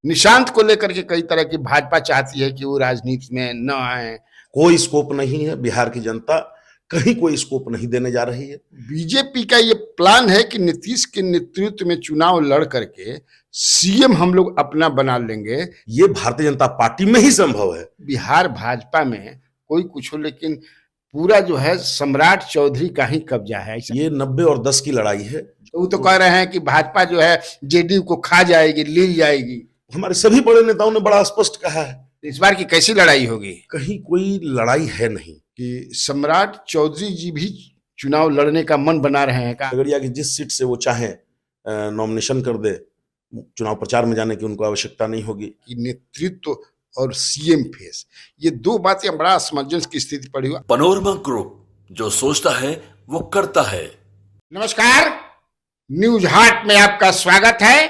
निशांत को लेकर के कई तरह की भाजपा चाहती है कि वो राजनीति में न आए। कोई स्कोप नहीं है। बिहार की जनता कहीं कोई स्कोप नहीं देने जा रही है। बीजेपी का ये प्लान है कि नीतीश के नेतृत्व में चुनाव लड़ करके सीएम हम लोग अपना बना लेंगे। ये भारतीय जनता पार्टी में ही संभव है। बिहार भाजपा में कोई कुछ हो, लेकिन पूरा जो है सम्राट चौधरी का ही कब्जा है। ये 90 और 10 की लड़ाई है। तो वो तो कह रहे हैं कि भाजपा जो है जेडीयू को खा जाएगी, लील जाएगी। हमारे सभी बड़े नेताओं ने बड़ा स्पष्ट कहा है। इस बार की कैसी लड़ाई होगी? कहीं कोई लड़ाई है नहीं कि सम्राट चौधरी जी भी चुनाव लड़ने का मन बना रहे हैं का? खगड़िया की जिस सीट से वो चाहे नॉमिनेशन कर दे, चुनाव प्रचार में जाने की उनको आवश्यकता नहीं होगी। कि नेतृत्व और सीएम फेस, ये दो बातें बड़ा असमंजस की स्थिति पड़ी हुआ। पनोरमा ग्रुप, जो सोचता है वो करता है। नमस्कार, न्यूज हाट में आपका स्वागत है।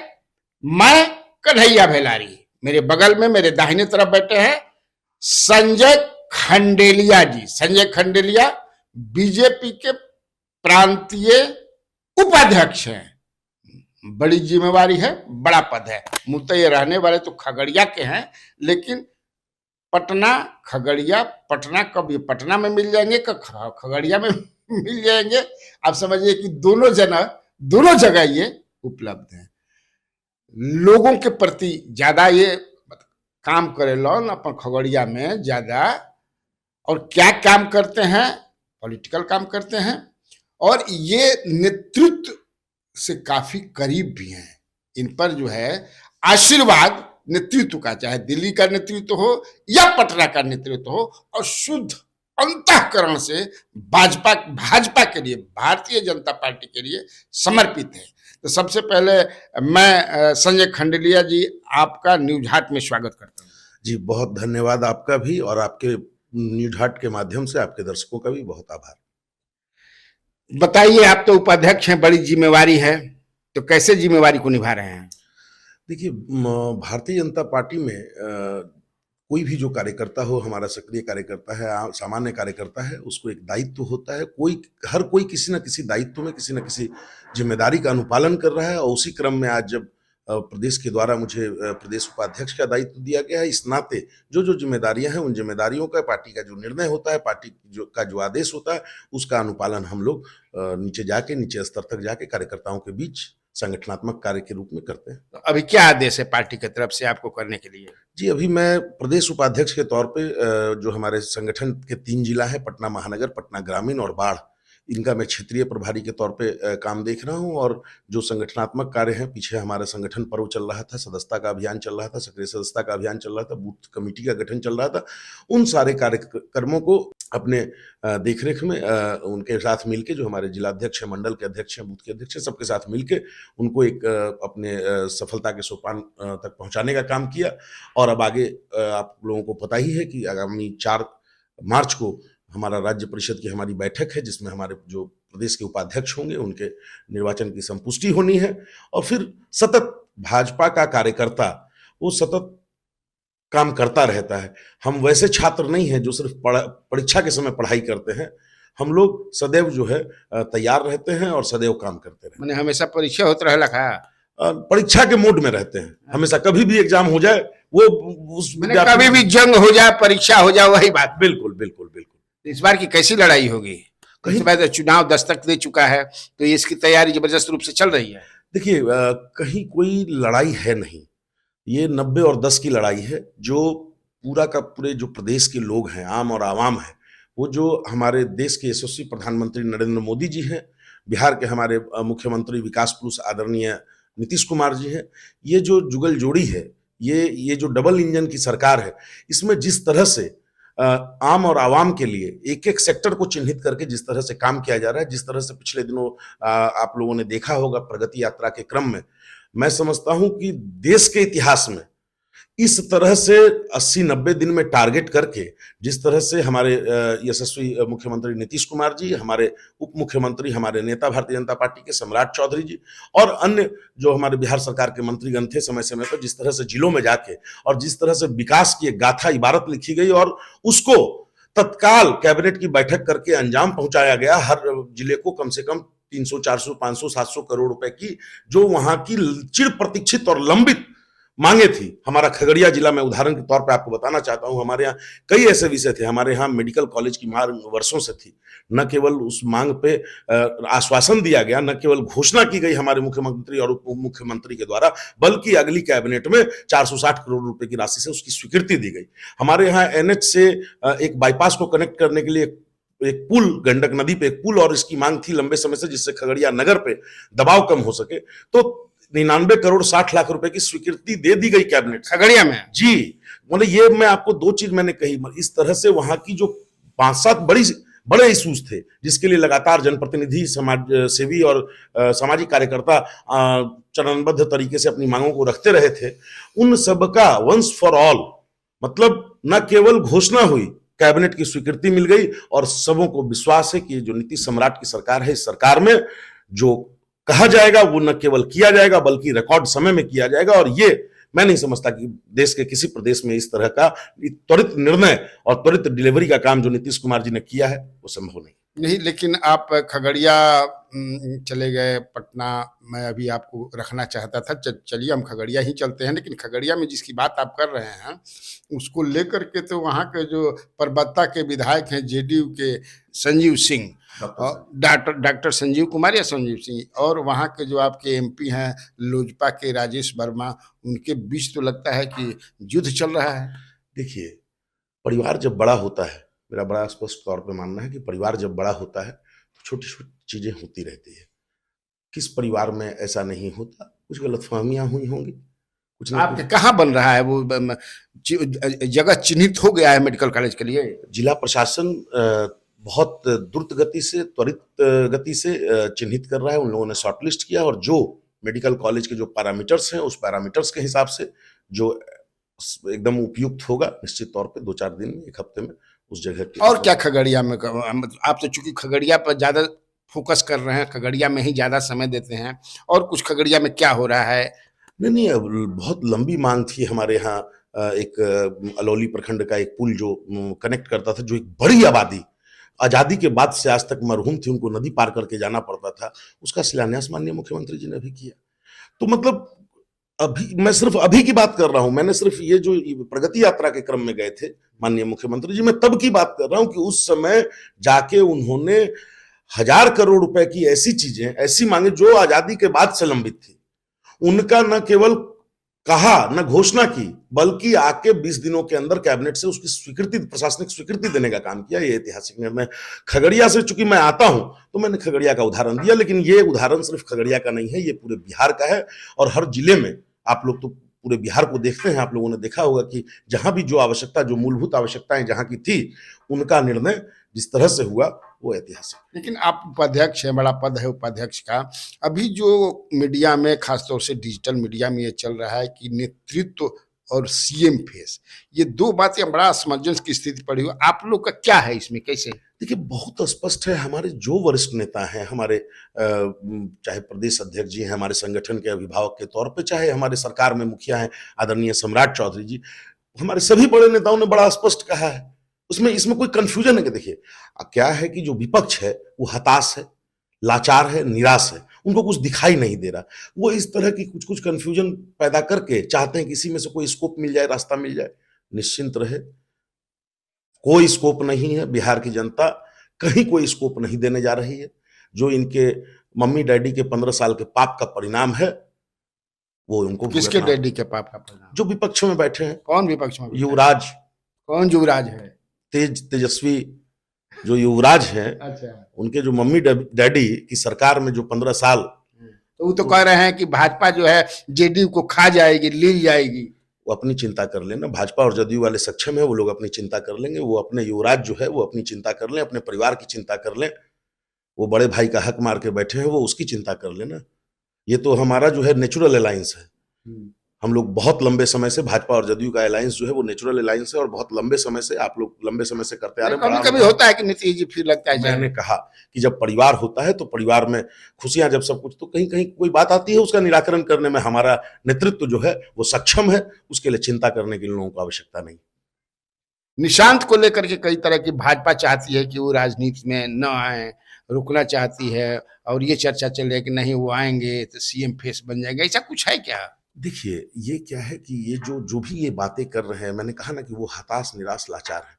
मैं कन्हैया भेलारी, मेरे बगल में मेरे दाहिने तरफ बैठे हैं संजय खंडेलिया जी। संजय खंडेलिया बीजेपी के प्रांतीय उपाध्यक्ष हैं। बड़ी जिम्मेवारी है, बड़ा पद है। मूलतः ये रहने वाले तो खगड़िया के हैं, लेकिन पटना खगड़िया, पटना कब ये पटना में मिल जाएंगे, खगड़िया में मिल जाएंगे। आप समझिए कि दोनों जगह ये उपलब्ध हैं। लोगों के प्रति ज्यादा ये काम करे लोन अपन खगड़िया में ज्यादा। और क्या काम करते हैं? पॉलिटिकल काम करते हैं, और ये नेतृत्व से काफी करीब भी हैं। इन पर जो है आशीर्वाद नेतृत्व का, चाहे दिल्ली का नेतृत्व हो या पटना का नेतृत्व हो, और शुद्ध अंतःकरण से भाजपा के लिए, भारतीय जनता पार्टी के लिए समर्पित है। तो सबसे पहले मैं संजय खंडेलिया जी आपका न्यूज हाट में स्वागत करता हूँ। जी, बहुत धन्यवाद आपका भी, और आपके न्यूज हाट के माध्यम से आपके दर्शकों का भी बहुत आभार। बताइए, आप तो उपाध्यक्ष हैं, बड़ी जिम्मेवारी है, तो कैसे जिम्मेवारी को निभा रहे हैं? देखिए, भारतीय जनता पार्टी में कोई भी जो कार्यकर्ता हो, हमारा सक्रिय कार्यकर्ता है, सामान्य कार्यकर्ता है, उसको एक दायित्व होता है। हर कोई किसी न किसी दायित्व में, किसी न किसी जिम्मेदारी का अनुपालन कर रहा है। और उसी क्रम में आज जब प्रदेश के द्वारा मुझे प्रदेश उपाध्यक्ष का दायित्व दिया गया है, इस नाते जो जिम्मेदारियां हैं, उन जिम्मेदारियों का, पार्टी का जो निर्णय होता है, पार्टी का जो आदेश होता है, उसका अनुपालन हम लोग नीचे स्तर तक जाके कार्यकर्ताओं के बीच संगठनात्मक कार्य के रूप में करते हैं। तो अभी क्या आदेश है पार्टी की तरफ से आपको करने के लिए? जी, अभी मैं प्रदेश उपाध्यक्ष के तौर पे जो हमारे संगठन के 3 जिला है, पटना महानगर, पटना ग्रामीण और बाढ़, इनका मैं क्षेत्रीय प्रभारी के तौर पे काम देख रहा हूँ। और जो संगठनात्मक कार्य हैं, पीछे हमारा संगठन पर्व चल रहा था, सदस्यता का अभियान चल रहा था, सक्रिय सदस्यता का अभियान चल रहा था, बूथ कमेटी का गठन चल रहा था। उन सारे कार्यक्रमों को अपने देखरेख में उनके साथ मिलके, जो हमारे जिलाध्यक्ष हैं, मंडल के अध्यक्ष हैं, बूथ के अध्यक्ष हैं, सबके साथ मिलके उनको एक अपने सफलता के सोपान तक पहुंचाने का काम किया। और अब आगे आप लोगों को पता ही है कि आगामी 4 मार्च को हमारा राज्य परिषद की हमारी बैठक है, जिसमें हमारे जो प्रदेश के उपाध्यक्ष होंगे उनके निर्वाचन की संपुष्टि होनी है। और फिर सतत भाजपा का कार्यकर्ता वो सतत काम करता रहता है। हम वैसे छात्र नहीं हैं जो सिर्फ परीक्षा के समय पढ़ाई करते हैं। हम लोग सदैव जो है तैयार रहते हैं और सदैव काम करते रहते हैं। मैंने हमेशा परीक्षा होता रहा लखा, परीक्षा के मोड में रहते हैं हमेशा। कभी भी एग्जाम हो जाए, वो कभी भी जंग हो जाए, परीक्षा हो जाए, वही बात। बिल्कुल बिल्कुल बिल्कुल। इस बार की कैसी लड़ाई होगी? कहीं चुनाव दस्तक दे चुका है, तो इसकी तैयारी जबरदस्त रूप से चल रही है। देखिए, कहीं कोई लड़ाई है नहीं। ये 90 और 10 की लड़ाई है। जो पूरे जो प्रदेश के लोग हैं, आम और आवाम है, वो जो हमारे देश के यशस्वी प्रधानमंत्री नरेंद्र मोदी जी हैं, बिहार के हमारे मुख्यमंत्री विकास पुरुष आदरणीय नीतीश कुमार जी हैं, ये जो जुगल जोड़ी है, ये जो डबल इंजन की सरकार है, इसमें जिस तरह से आम और आवाम के लिए एक एक सेक्टर को चिन्हित करके जिस तरह से काम किया जा रहा है, जिस तरह से पिछले दिनों आप लोगों ने देखा होगा प्रगति यात्रा के क्रम में, मैं समझता हूं कि देश के इतिहास में इस तरह से 80-90 दिन में टारगेट करके, जिस तरह से हमारे यशस्वी मुख्यमंत्री नीतीश कुमार जी, हमारे उप मुख्यमंत्री, हमारे नेता भारतीय जनता पार्टी के सम्राट चौधरी जी, और अन्य जो हमारे बिहार सरकार के मंत्रीगण थे समय समय पर, जिस तरह से जिलों में जाके और जिस तरह से विकास की एक गाथा इबारत लिखी गई और उसको तत्काल कैबिनेट की बैठक करके अंजाम पहुंचाया गया। हर जिले को कम से कम 300, 400, 500, 700 करोड़ रुपए की, जो वहां की चिर प्रतीक्षित और लंबित मांगे थी। हमारा खगड़िया जिला, मैं उदाहरण के तौर पे आपको बताना चाहता हूं, हमारे यहाँ कई ऐसे विषय थे। हमारे यहाँ मेडिकल कॉलेज की मांग वर्षों से थी। न केवल उस मांग पे आश्वासन दिया गया, न केवल घोषणा की गई हमारे मुख्यमंत्री और उप मुख्यमंत्री के द्वारा, बल्कि अगली कैबिनेट में 460 करोड़ रुपए की राशि से उसकी स्वीकृति दी गई। हमारे यहाँ एनएच से एक बाईपास को कनेक्ट करने के लिए एक पुल, गंडक नदी पे एक पुल, और इसकी मांग थी लंबे समय से, जिससे खगड़िया नगर पे दबाव कम हो सके। तो 99 करोड़ 60 लाख रुपए की स्वीकृति दे दी गई कैबिनेट खगड़िया में। जी, मतलब ये मैं आपको दो चीज मैंने कही। इस तरह से वहां की जो 5-7 बड़े इश्यूज थे, जिसके लिए लगातार जनप्रतिनिधि, समाज सेवी और सामाजिक कार्यकर्ता चरणबद्ध तरीके से अपनी मांगों को रखते रहे थे, उन सबका वंस फॉर ऑल, मतलब न केवल घोषणा हुई, कैबिनेट की स्वीकृति मिल गई, और सबों को विश्वास है कि जो नीतीश सम्राट की सरकार है, इस सरकार में जो कहा जाएगा वो न केवल किया जाएगा, बल्कि रिकॉर्ड समय में किया जाएगा। और ये मैं नहीं समझता कि देश के किसी प्रदेश में इस तरह का त्वरित निर्णय और त्वरित डिलीवरी का काम जो नीतीश कुमार जी ने किया है वो संभव नहीं। लेकिन आप खगड़िया चले गए, पटना मैं अभी आपको रखना चाहता था। चलिए हम खगड़िया ही चलते हैं। लेकिन खगड़िया में जिसकी बात आप कर रहे हैं उसको लेकर के तो वहाँ के जो परबत्ता के विधायक हैं जेडीयू के संजीव सिंह, डॉक्टर संजीव कुमार या संजीव सिंह, और वहाँ के जो आपके एमपी हैं लोजपा के राजेश वर्मा, उनके बीच तो लगता है कि युद्ध चल रहा है। देखिए, परिवार जब बड़ा होता है, मेरा बड़ा स्पष्ट तौर पे मानना है कि परिवार जब बड़ा होता है तो छोटी छोटी चीजें होती रहती है। किस परिवार में ऐसा नहीं होता? कुछ गलतफहमियां हुई होंगी, कुछ ना आपके कहाँ बन रहा है वो जगह चिन्हित हो गया है मेडिकल कॉलेज के लिए? जिला प्रशासन बहुत द्रुत गति से, त्वरित गति से चिन्हित कर रहा है। उन लोगों ने शॉर्टलिस्ट किया, और जो मेडिकल कॉलेज के जो पैरामीटर्स हैं, उस पैरामीटर्स के हिसाब से जो एकदम उपयुक्त होगा, निश्चित तौर पे 2-4 दिन में, 1 हफ्ते में उस जगह की। और क्या खगड़िया में, आप तो चूंकि खगड़िया पर ज्यादा फोकस कर रहे हैं, खगड़िया में ही ज्यादा समय देते हैं, और कुछ खगड़िया में क्या हो रहा है? नहीं, बहुत लंबी मांग थी हमारे यहाँ। एक अलौली प्रखंड का एक पुल जो कनेक्ट करता था, जो एक बड़ी आबादी आजादी के बाद से आज तक मरहूम थी, उनको नदी पार करके जाना पड़ता था, उसका शिलान्यास माननीय मुख्यमंत्री जी ने अभी किया। तो मतलब अभी मैं सिर्फ अभी की बात कर रहा हूं, मैंने सिर्फ ये जो प्रगति यात्रा के क्रम में गए थे माननीय मुख्यमंत्री जी, मैं तब की बात कर रहा हूं कि उस समय जाके उन्होंने 1000 करोड़ रुपए की ऐसी चीजें, ऐसी मांगे जो आजादी के बाद से लंबित थी, उनका न केवल कहा, न घोषणा की, बल्कि आके 20 दिनों के अंदर कैबिनेट से उसकी स्वीकृति, प्रशासनिक स्वीकृति देने का काम किया। ये ऐतिहासिक निर्णय। खगड़िया से चूंकि मैं आता हूं तो मैंने खगड़िया का उदाहरण दिया, लेकिन ये उदाहरण सिर्फ खगड़िया का नहीं है, ये पूरे बिहार का है। और हर जिले में, आप लोग तो पूरे बिहार को देखते हैं, आप लोगों ने देखा होगा कि जहां भी जो आवश्यकता, जो मूलभूत आवश्यकताएं जहां की थी, उनका निर्णय जिस तरह से हुआ वो ऐतिहासिक। लेकिन आप उपाध्यक्ष हैं, बड़ा पद है उपाध्यक्ष का। अभी जो मीडिया में, खासतौर से डिजिटल मीडिया में ये चल रहा है कि नेतृत्व और सीएम फेस, ये दो बातें बड़ा असमंजस की स्थिति पड़ी हुई। आप लोग का क्या है इसमें, कैसे? देखिए, बहुत स्पष्ट है। हमारे जो वरिष्ठ नेता हैं, हमारे चाहे प्रदेश अध्यक्ष जी हैं, हमारे संगठन के अभिभावक के तौर पे, चाहे हमारे सरकार में मुखिया हैं आदरणीय सम्राट चौधरी जी, हमारे सभी बड़े नेताओं ने बड़ा स्पष्ट कहा है। इसमें कोई कंफ्यूजन है कि देखिए क्या है कि जो विपक्ष है वो हताश है, लाचार है, निराश है, उनको कुछ दिखाई नहीं दे रहा। वो इस तरह की कुछ कंफ्यूजन पैदा करके चाहते हैं कि इसी में से कोई स्कोप मिल जाए, रास्ता मिल जाए। निश्चिंत रहे, कोई स्कोप नहीं है। बिहार की जनता कहीं कोई स्कोप नहीं देने जा रही है। जो इनके मम्मी डैडी के 15 साल के पाप का परिणाम है, वो उनको किसके डैडी के पाप का परिणाम? जो विपक्ष में बैठे हैं। कौन विपक्ष में? युवराज। कौन युवराज है? तेजस्वी जो युवराज हैं, अच्छा, उनके जो मम्मी डैडी की सरकार में जो 15 साल, तो वो तो कह रहे हैं कि भाजपा जो है जेडीयू को खा जाएगी, ले जाएगी। वो अपनी चिंता कर लेना। भाजपा और जदयू वाले सक्षम है, वो लोग अपनी चिंता कर लेंगे। वो अपने युवराज जो है वो अपनी चिंता कर लें, अपने परिवार की चिंता कर लें। वो बड़े भाई का हक मार के बैठे हैं, वो उसकी चिंता कर लेना। ये तो हमारा जो है नेचुरल अलायंस है। हम लोग बहुत लंबे समय से, भाजपा और जदयू का अलायंस जो है वो नेचुरल अलायंस है, और बहुत लंबे समय से आप लोग लंबे समय से करते आ रहे हैं। कभी होता है कि नीतीश जी फिर लगता है, मैंने कहा कि जब परिवार होता है तो परिवार में खुशियां, जब सब कुछ, तो कहीं कहीं कोई बात आती है, उसका निराकरण करने में हमारा नेतृत्व जो है वो सक्षम है। उसके लिए चिंता करने के लोगों को आवश्यकता नहीं। निशांत को लेकर के कई तरह की भाजपा चाहती है कि वो राजनीति में न आए, रुकना चाहती है, और ये चर्चा चल रही है कि नहीं वो आएंगे तो सीएम फेस बन जाएंगे। ऐसा कुछ है क्या? देखिए, ये क्या है कि ये जो जो भी ये बातें कर रहे हैं, मैंने कहा ना कि वो हताश, निराश, लाचार हैं।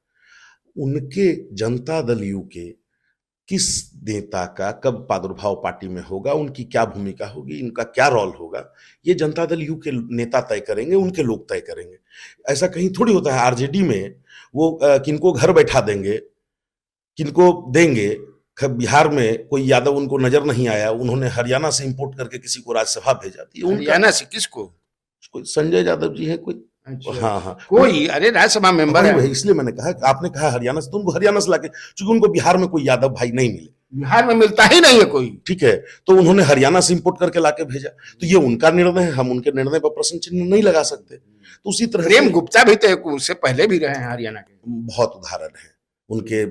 उनके जनता दल यू के किस नेता का कब प्रादुर्भाव पार्टी में होगा, उनकी क्या भूमिका होगी, इनका क्या रोल होगा, ये जनता दल यू के नेता तय करेंगे, उनके लोग तय करेंगे। ऐसा कहीं थोड़ी होता है आरजेडी में वो किनको घर बैठा देंगे, किनको देंगे। बिहार में कोई यादव उनको नजर नहीं आया, उन्होंने हरियाणा से इंपोर्ट करके किसी को राज्यसभा भेजा थी उनका। हरियाणा से किसको? कोई संजय यादव जी है कोई। अच्छा। हाँ हाँ, कोई, अरे राज्यसभा मेंबर वही है। वही, इसलिए मैंने कहा कि आपने कहा हरियाणा से, तो उनको हरियाणा से लाके, चूंकि उनको बिहार में कोई यादव भाई नहीं मिले, बिहार में मिलता ही नहीं है कोई। ठीक है, तो उन्होंने हरियाणा से इंपोर्ट करके लाके भेजा। तो ये उनका निर्णय है, हम उनके निर्णय पर प्रश्न चिन्ह नहीं लगा सकते। तो उसी तरह प्रेम से गुप्ता भी तो उससे पहले भी रहे हैं हरियाणा के। बहुत उदाहरण है उनके,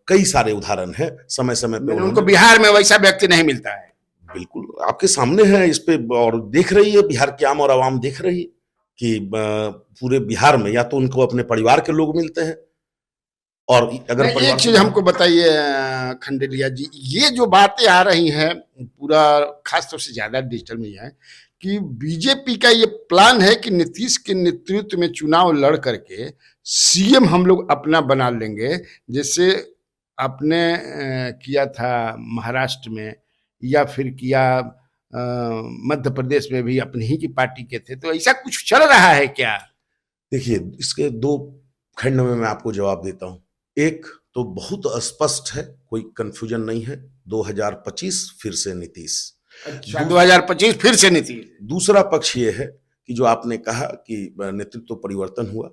कई सारे उदाहरण हैं। समय समय पे उनको बिहार में वैसा व्यक्ति नहीं मिलता है। बिल्कुल आपके सामने है इस पे, और देख रही है बिहार की आम और आवाम देख रही है कि पूरे बिहार में या तो उनको अपने परिवार के लोग मिलते हैं, और अगर एक चीज हमको बताइए खंडेलिया जी, ये जो बातें आ रही हैं पूरा खासतौर से ज्यादा डिजिटल मीडिया है कि बीजेपी का ये प्लान है कि नीतीश के नेतृत्व में चुनाव लड़ करके सीएम हम लोग अपना बना लेंगे, जैसे आपने किया था महाराष्ट्र में, या फिर किया मध्य प्रदेश में भी अपनी ही की पार्टी के थे, तो ऐसा कुछ चल रहा है क्या? देखिए, इसके दो खंड में मैं आपको जवाब देता हूं। एक तो बहुत स्पष्ट है, कोई कंफ्यूजन नहीं है, 2025 फिर से नीतीश। अच्छा, 2025 फिर से नीतीश। दूसरा पक्ष ये है कि जो आपने कहा कि नेतृत्व परिवर्तन हुआ,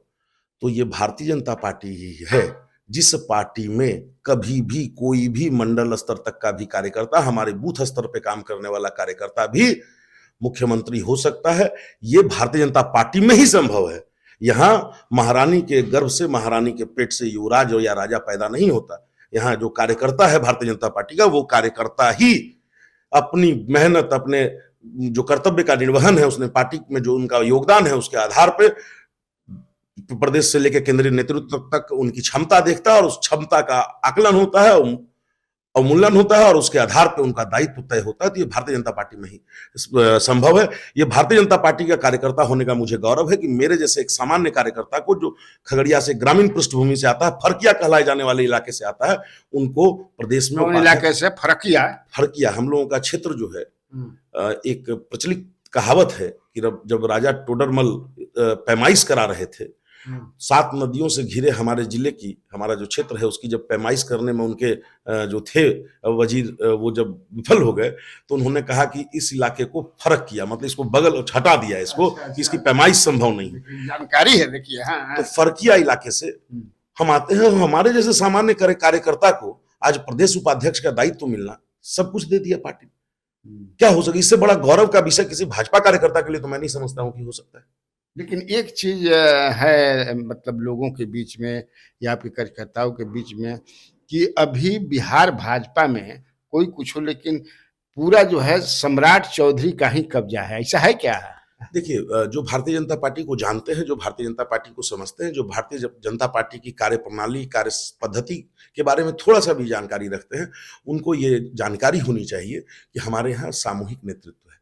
तो ये भारतीय जनता पार्टी ही है जिस पार्टी में कभी भी कोई भी मंडल स्तर तक का भी कार्यकर्ता, हमारे बूथ स्तर पे काम करने वाला कार्यकर्ता भी मुख्यमंत्री हो सकता है। ये भारतीय जनता पार्टी में ही संभव है। यहाँ महारानी के गर्भ से, महारानी के पेट से युवराज या राजा पैदा नहीं होता। यहाँ जो कार्यकर्ता है भारतीय जनता पार्टी का, वो कार्यकर्ता ही अपनी मेहनत, अपने जो कर्तव्य का निर्वहन है, उसने पार्टी में जो उनका योगदान है, उसके आधार पे प्रदेश से लेकर केंद्रीय नेतृत्व तक उनकी क्षमता देखता है, और उस क्षमता का आकलन होता है, अवमूल्यन होता है, और उसके आधार पर उनका दायित्व तय होता है। तो ये भारतीय जनता पार्टी में ही संभव है। ये भारतीय जनता पार्टी का कार्यकर्ता होने का मुझे गौरव है कि मेरे जैसे एक सामान्य कार्यकर्ता को, जो खगड़िया से ग्रामीण पृष्ठभूमि से आता है, फरकिया कहलाए जाने वाले इलाके से आता है, उनको प्रदेश में इलाके से फरकिया हम लोगों का क्षेत्र जो है, एक प्रचलित कहावत है कि जब राजा टोडरमल पैमाइश करा रहे थे, 7 नदियों से घिरे हमारे जिले की, हमारा जो क्षेत्र है, उसकी जब पैमाइश करने में उनके जो थे वजीर, वो जब विफल हो गए, तो उन्होंने कहा कि इस इलाके को फर्क किया, मतलब इसको बगल हटा दिया इसको, कि इसकी पैमाइश संभव नहीं। जानकारी है, देखिए। हाँ। तो फरकिया इलाके से हम आते हैं। हमारे जैसे सामान्य कार्यकर्ता को आज प्रदेश उपाध्यक्ष का दायित्व मिलना, सब कुछ दे दिया पार्टी। क्या हो सके, इससे बड़ा गौरव का विषय किसी भाजपा कार्यकर्ता के लिए तो मैं नहीं समझता हूं कि हो सकता है। लेकिन एक चीज है, मतलब लोगों के बीच में या आपके कार्यकर्ताओं के बीच में, कि अभी बिहार भाजपा में कोई कुछ हो, लेकिन पूरा जो है सम्राट चौधरी का ही कब्जा है, ऐसा है क्या? देखिए, जो भारतीय जनता पार्टी को जानते हैं, जो भारतीय जनता पार्टी को समझते हैं, जो भारतीय जनता पार्टी की कार्य प्रणाली, कार्य पद्धति के बारे में थोड़ा सा भी जानकारी रखते हैं, उनको ये जानकारी होनी चाहिए कि हमारे यहाँ सामूहिक नेतृत्व है।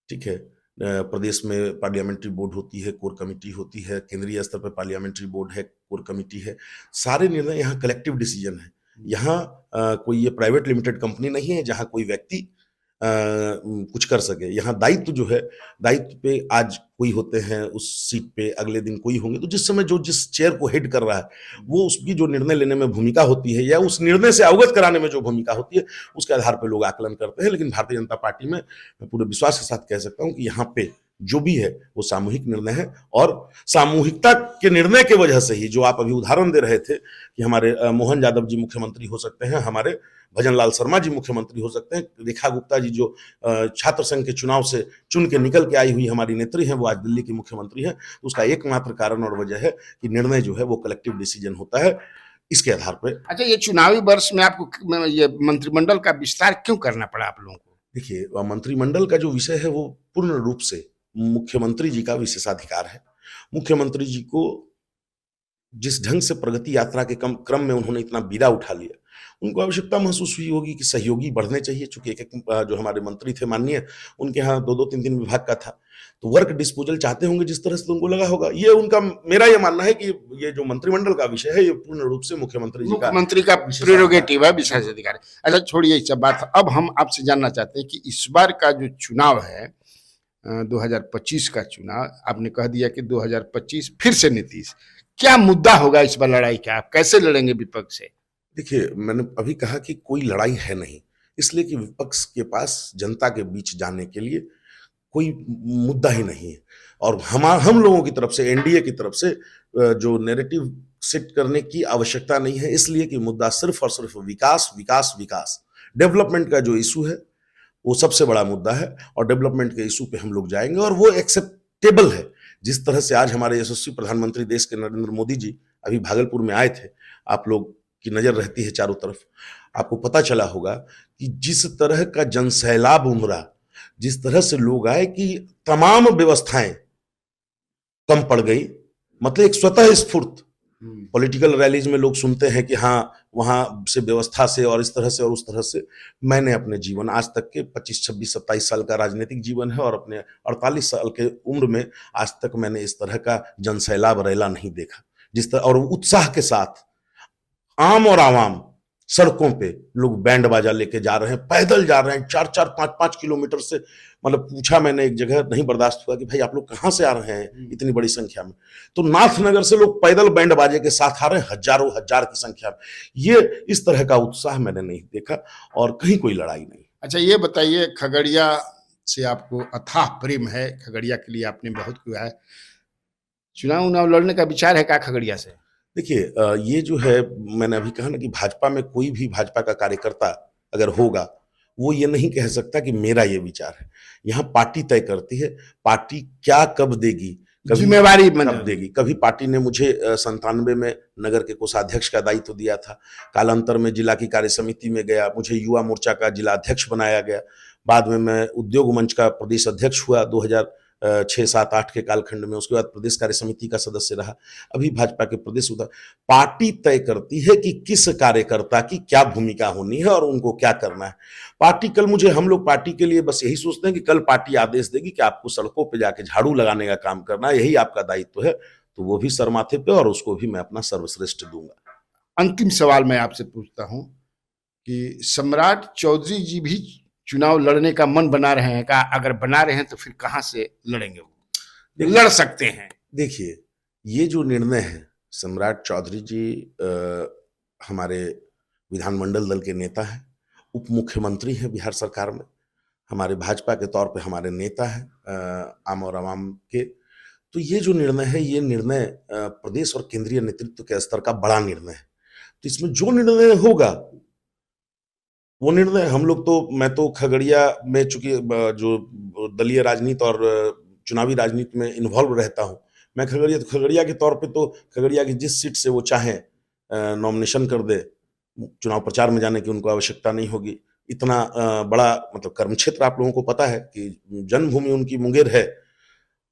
ठीक है, प्रदेश में पार्लियामेंट्री बोर्ड होती है, कोर कमेटी होती है, केंद्रीय स्तर पर पार्लियामेंट्री बोर्ड है, कोर कमेटी है, सारे निर्णय यहाँ कलेक्टिव डिसीजन है। यहाँ कोई ये प्राइवेट लिमिटेड कंपनी नहीं है जहाँ कोई व्यक्ति कुछ कर सके। यहाँ दायित्व जो है, दायित्व पे आज कोई होते हैं उस सीट पे, अगले दिन कोई होंगे, तो जिस समय जो जिस चेयर को हेड कर रहा है, वो उसकी जो निर्णय लेने में भूमिका होती है, या उस निर्णय से अवगत कराने में जो भूमिका होती है, उसके आधार पर लोग आकलन करते हैं। लेकिन भारतीय जनता पार्टी में मैं पूरे विश्वास के साथ कह सकता हूँ कि यहाँ पे जो भी है वो सामूहिक निर्णय है, और सामूहिकता के निर्णय की वजह से ही, जो आप अभी उदाहरण दे रहे थे कि हमारे मोहन यादव जी मुख्यमंत्री हो सकते हैं, हमारे भजन लाल शर्मा जी मुख्यमंत्री हो सकते हैं, रेखा गुप्ता जी जो छात्र संघ के चुनाव से चुन के निकल के आई हुई हमारी नेत्री हैं, वो आज दिल्ली की मुख्यमंत्री हैं। उसका एकमात्र कारण और वजह है कि निर्णय जो है वो कलेक्टिव डिसीजन होता है, इसके आधार पर। अच्छा, ये चुनावी वर्ष में आपको ये मंत्रिमंडल का विस्तार क्यों करना पड़ा आप लोगों को? देखिए, मंत्रिमंडल का जो विषय है वो पूर्ण रूप से मुख्यमंत्री जी का विशेषाधिकार है। मुख्यमंत्री जी को जिस ढंग से प्रगति यात्रा के क्रम में उन्होंने इतना बीड़ा उठा लिया, उनको आवश्यकता महसूस हुई होगी कि सहयोगी बढ़ने चाहिए, चूंकि एक जो हमारे मंत्री थे माननीय, उनके यहाँ 2-2 3-3 विभाग का था, तो वर्क डिस्पोजल चाहते होंगे जिस तरह से, तो उनको लगा होगा। ये उनका, मेरा ये मानना है कि ये जो मंत्रिमंडल का विषय है, ये पूर्ण रूप से मुख्यमंत्री का प्रेरोगेटिव है, विशेष अधिकार। अच्छा छोड़िए इस सब बात, अब हम आपसे जानना चाहते हैं कि इस बार का जो चुनाव है 2025 का चुनाव, आपने कह दिया कि 2025 फिर से नीतीश, क्या मुद्दा होगा इस बार लड़ाई का, आप कैसे लड़ेंगे विपक्ष से? देखिए, मैंने अभी कहा कि कोई लड़ाई है नहीं, इसलिए कि विपक्ष के पास जनता के बीच जाने के लिए कोई मुद्दा ही नहीं है। और हम लोगों की तरफ से, एनडीए की तरफ से जो नैरेटिव सेट करने की आवश्यकता नहीं है, इसलिए कि मुद्दा सिर्फ और सिर्फ विकास, विकास, विकास, डेवलपमेंट का जो इशू है वो सबसे बड़ा मुद्दा है, और डेवलपमेंट के इशू पे हम लोग जाएंगे, और वो एक्सेप्टेबल है। जिस तरह से आज हमारे यशस्वी प्रधानमंत्री देश के नरेंद्र मोदी जी अभी भागलपुर में आए थे, आप लोग की नजर रहती है चारों तरफ, आपको पता चला होगा कि जिस तरह का जनसैलाब उमड़ा, जिस तरह से लोग आए कि तमाम व्यवस्थाएं कम पड़ गई, मतलब एक स्वतः स्फूर्त। पॉलिटिकल रैलीज में लोग सुनते हैं कि हाँ वहां से व्यवस्था से और इस तरह से और उस तरह से। मैंने अपने जीवन आज तक के 25, 26, 27 साल का राजनीतिक जीवन है, और अपने 48 साल के उम्र में आज तक मैंने इस तरह का जनसैलाब रैला नहीं देखा, जिस तरह और उत्साह के साथ आम और आवाम सड़कों पे लोग बैंड बाजा लेके जा रहे हैं, पैदल जा रहे हैं 4-4, 5-5 किलोमीटर से। मतलब पूछा मैंने एक जगह, नहीं बर्दाश्त हुआ कि भाई आप लोग कहाँ से आ रहे हैं इतनी बड़ी संख्या में, तो नाथनगर से लोग पैदल बैंड बाजे के साथ आ रहे हैं, हजारों हजार की संख्या में। ये इस तरह का उत्साह मैंने नहीं देखा, और कहीं कोई लड़ाई नहीं। अच्छा ये बताइए, खगड़िया से आपको अथाह प्रेम है, खगड़िया के लिए आपने बहुत किया है, चुनाव उनाव लड़ने का विचार है क्या खगड़िया से? देखिए, ये जो है, मैंने अभी कहा ना कि भाजपा में कोई भी भाजपा का कार्यकर्ता अगर होगा, वो ये नहीं कह सकता कि मेरा ये विचार है। यहाँ पार्टी तय करती है, पार्टी क्या कब देगी, कभी जिम्मेवारी कब देगी। कभी पार्टी ने मुझे 97 में नगर के कोषाध्यक्ष का दायित्व दिया था, कालांतर में जिला की कार्य समिति में गया, मुझे युवा मोर्चा का जिला अध्यक्ष बनाया गया, बाद में मैं उद्योग मंच का प्रदेश अध्यक्ष हुआ 2006, 7, 8 के कालखंड में, उसके बाद प्रदेश कार्य समिति का सदस्य रहा, अभी भाजपा के प्रदेश उधर। पार्टी तय करती है कि किस कार्यकर्ता की क्या भूमिका होनी है और उनको क्या करना है। पार्टी कल मुझे, हम लोग पार्टी के लिए बस यही सोचते हैं कि कल पार्टी आदेश देगी कि आपको सड़कों पे जाके झाड़ू लगाने का काम करना है, यही आपका दायित्व है, तो वो भी सर माथे पे, और उसको भी मैं अपना सर्वश्रेष्ठ दूंगा। अंतिम सवाल मैं आपसे पूछता हूं कि सम्राट चौधरी जी भी चुनाव लड़ने का मन बना रहे हैं का? अगर बना रहे हैं तो फिर कहां से लड़ेंगे, वो लड़ सकते हैं? देखिए, ये जो निर्णय है, सम्राट चौधरी जी हमारे विधानमंडल दल के नेता हैं, उप मुख्यमंत्री हैं बिहार सरकार में, हमारे भाजपा के तौर पे हमारे नेता हैं आम और आवाम के। तो ये जो निर्णय है, ये निर्णय प्रदेश और केंद्रीय नेतृत्व के स्तर का बड़ा निर्णय है। तो इसमें जो निर्णय होगा, वो निर्णय हम लोग तो, मैं तो खगड़िया में चूंकि जो दलीय राजनीति और चुनावी राजनीति में इन्वॉल्व रहता हूँ, मैं खगड़िया के तौर पे तो खगड़िया की जिस सीट से वो चाहे नॉमिनेशन कर दे, चुनाव प्रचार में जाने की उनको आवश्यकता नहीं होगी। इतना बड़ा मतलब कर्म क्षेत्र, आप लोगों को पता है कि जन्मभूमि उनकी मुंगेर है,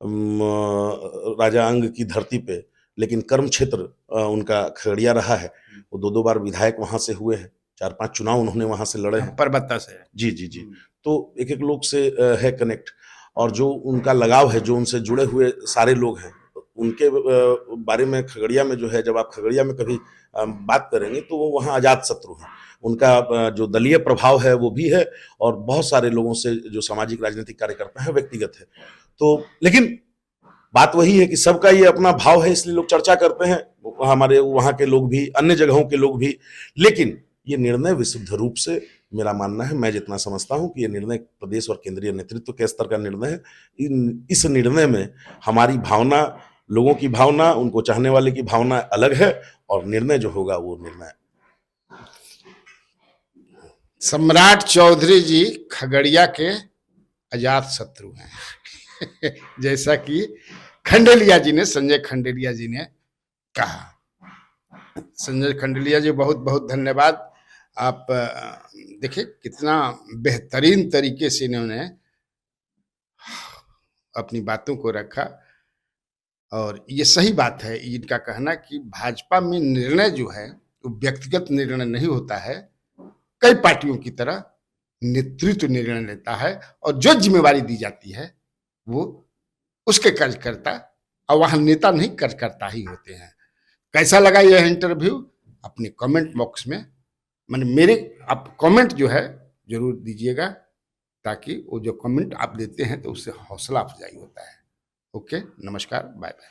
राजा अंग की धरती पे, लेकिन कर्म क्षेत्र उनका खगड़िया रहा है। वो 2-2 बार विधायक वहां से हुए हैं, 4-5 चुनाव उन्होंने वहां से लड़े हैं, परबत्ता से। जी जी जी। तो एक एक लोग से है कनेक्ट, और जो उनका लगाव है, जो उनसे जुड़े हुए सारे लोग हैं, उनके बारे में खगड़िया में जो है, जब आप खगड़िया में कभी बात करेंगे तो वो वहाँ अजात शत्रु हैं। उनका जो दलीय प्रभाव है वो भी है, और बहुत सारे लोगों से जो सामाजिक राजनीतिक कार्यकर्ता है व्यक्तिगत है। तो लेकिन बात वही है कि सबका ये अपना भाव है, इसलिए लोग चर्चा करते हैं, हमारे वहाँ के लोग भी, अन्य जगहों के लोग भी। लेकिन ये निर्णय विशुद्ध रूप से, मेरा मानना है, मैं जितना समझता हूं कि ये निर्णय प्रदेश और केंद्रीय नेतृत्व के स्तर का निर्णय है। इस निर्णय में हमारी भावना, लोगों की भावना, उनको चाहने वाले की भावना अलग है, और निर्णय जो होगा वो निर्णय। सम्राट चौधरी जी खगड़िया के अजात शत्रु हैं जैसा कि खंडेलिया जी ने, संजय खंडेलिया जी ने कहा। संजय खंडेलिया जी, बहुत बहुत धन्यवाद। आप देखिए कितना बेहतरीन तरीके से इन्होंने अपनी बातों को रखा, और ये सही बात है इनका कहना कि भाजपा में निर्णय जो है तो व्यक्तिगत निर्णय नहीं होता है, कई पार्टियों की तरह नेतृत्व निर्णय लेता है और जो जिम्मेवारी दी जाती है वो उसके कार्यकर्ता और वहां नेता नहीं कार्यकर्ता ही होते हैं। कैसा लगा यह इंटरव्यू अपने कमेंट बॉक्स में मेरे आप कमेंट जो है जरूर दीजिएगा, ताकि वो जो कमेंट आप देते हैं तो उससे हौसला अफजाई होता है। ओके, नमस्कार, बाय बाय।